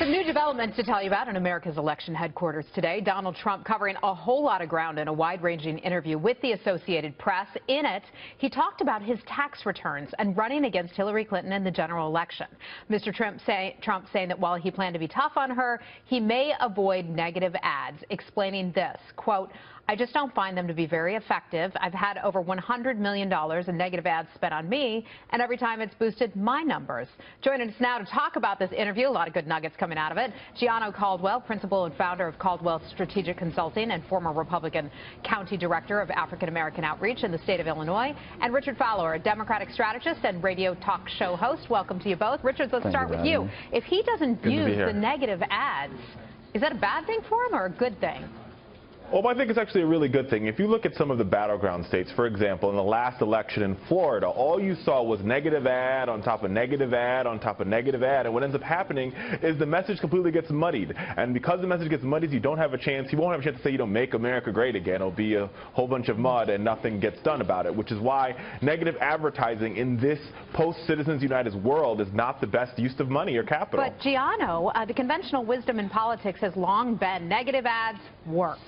Some new developments to tell you about in America's election headquarters today. Donald Trump covering a whole lot of ground in a wide-ranging interview with the Associated Press. In it, he talked about his tax returns and running against Hillary Clinton in the general election. Mr. Trump saying that while he planned to be tough on her, he may avoid negative ads, explaining this, quote, "I just don't find them to be very effective. I've had over $100 million in negative ads spent on me, and every time it's boosted my numbers." Joining us now to talk about this interview, a lot of good nuggets coming out of it, Gianno Caldwell, principal and founder of Caldwell Strategic Consulting and former Republican County Director of African American Outreach in the state of Illinois, and Richard Fowler, a Democratic strategist and radio talk show host. Welcome to you both. Richard, let's start with you. If he doesn't use the negative ads, is that a bad thing for him or a good thing? Well, I think it's actually a really good thing. If you look at some of the battleground states, for example, in the last election in Florida, all you saw was negative ad on top of negative ad on top of negative ad. And what ends up happening is the message completely gets muddied. And because the message gets muddied, you won't have a chance to say, make America great again. It'll be a whole bunch of mud and nothing gets done about it, which is why negative advertising in this post-Citizens United world is not the best use of money or capital. But Gianno, the conventional wisdom in politics has long been negative ads work.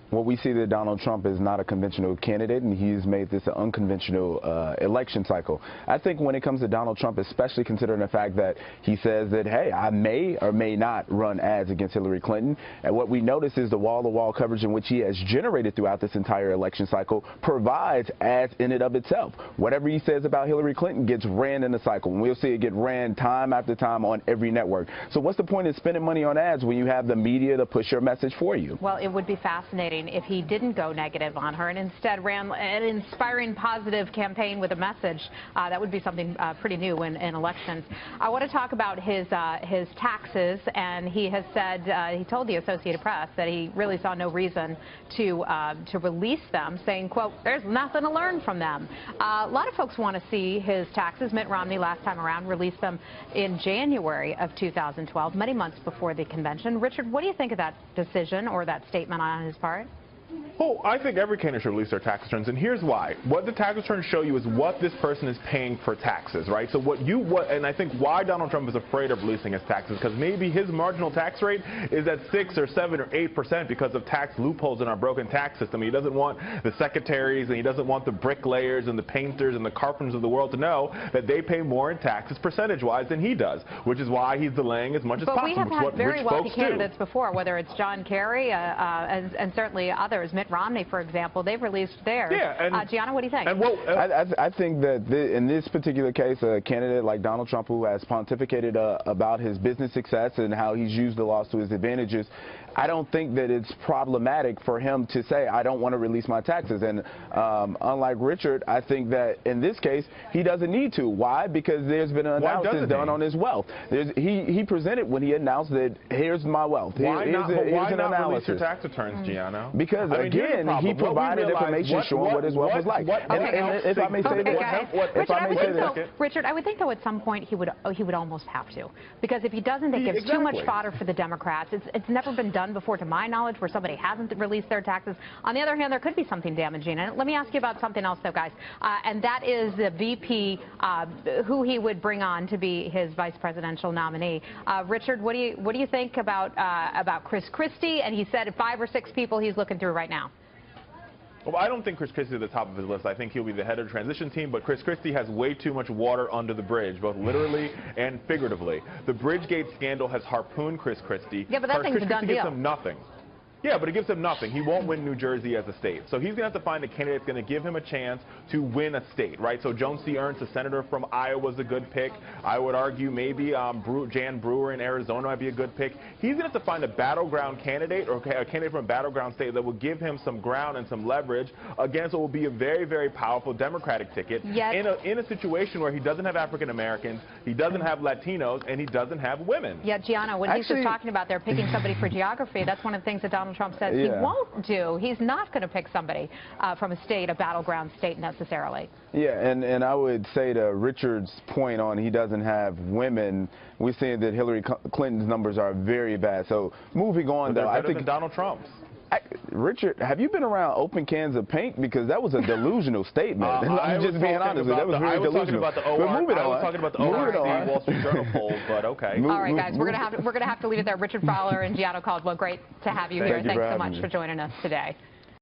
What we see that Donald Trump is not a conventional candidate, and he's made this an unconventional election cycle. I think when it comes to Donald Trump, especially considering the fact that he says that, hey, I may or may not run ads against Hillary Clinton, and what we notice is the wall-to-wall coverage in which he has generated throughout this entire election cycle provides ads in and of itself. Whatever he says about Hillary Clinton gets ran in the cycle, and we'll see it get ran time after time on every network. So what's the point in spending money on ads when you have the media to push your message for you? Well, it would be fascinating if he didn't go negative on her and instead ran an inspiring, positive campaign with a message. That would be something pretty new in elections. I want to talk about his taxes, and he has said, he told the Associated Press that he really saw no reason to release them, saying, quote, "There's nothing to learn from them." A lot of folks want to see his taxes. Mitt Romney last time around released them in January of 2012, many months before the convention. Richard, what do you think of that decision or that statement on his part? Oh, I think every candidate should release their tax returns, and here's why. What the tax returns show you is what this person is paying for taxes, right? So and I think why Donald Trump is afraid of releasing his taxes, because maybe his marginal tax rate is at 6 or 7 or 8% because of tax loopholes in our broken tax system. He doesn't want the secretaries, and he doesn't want the bricklayers and the painters and the carpenters of the world to know that they pay more in taxes percentage-wise than he does, which is why he's delaying as much as possible. But we have had very wealthy candidates before, whether it's John Kerry and certainly others. Mitt Romney, for example, they've released theirs. Yeah, Gianno, what do you think? I think that in this particular case, a candidate like Donald Trump, who has pontificated about his business success and how he's used the laws to his advantages, I don't think that it's problematic for him to say, I don't want to release my taxes. And unlike Richard, I think that in this case, he doesn't need to. Why? Because there's been an analysis done on his wealth. He presented when he announced that here's my wealth. Why not release your tax returns, Gianno? Because, again, he provided information showing what his wealth was like. If I may say this, Richard, I would think, though, at some point he would almost have to. Because if he doesn't, it gives too much fodder for the Democrats. It's never been done before, to my knowledge, where somebody hasn't released their taxes. On the other hand, there could be something damaging. And let me ask you about something else, though, guys, and that is the VP, who he would bring on to be his vice presidential nominee. Richard, what do you think about Chris Christie? And he said 5 or 6 people he's looking through right now. Well, I don't think Chris Christie is at the top of his list. I think he'll be the head of the transition team, but Chris Christie has way too much water under the bridge, both literally and figuratively. The Bridgegate scandal has harpooned Chris Christie. Yeah, but that thing's a done deal. Gives him nothing. Yeah, but it gives him nothing. He won't win New Jersey as a state. So he's going to have to find a candidate that's going to give him a chance to win a state, right? So Joan C. Ernst, a senator from Iowa, is a good pick. I would argue maybe Jan Brewer in Arizona might be a good pick. He's going to have to find a battleground candidate or a candidate from a battleground state that will give him some ground and some leverage against what will be a very, very powerful Democratic ticket in a situation where he doesn't have African Americans, he doesn't have Latinos, and he doesn't have women. Yeah, Gianno, when he's just talking about they're picking somebody for geography, that's one of the things that Donald Trump says he won't do. He's not going to pick somebody from a state, a battleground state necessarily. Yeah, and I would say to Richard's point on he doesn't have women, we're seeing that Hillary Clinton's numbers are very bad. So moving on, though, I think Donald Trump's. Richard, have you been around open cans of paint? Because that was a delusional statement. I'm just being honest. That was very delusional. I was talking about the ORC Wall Street Journal poll, but okay. All right, guys, we're gonna have to leave it there. Richard Fowler and Gianno Caldwell, great to have you here. Thanks so much for joining us today.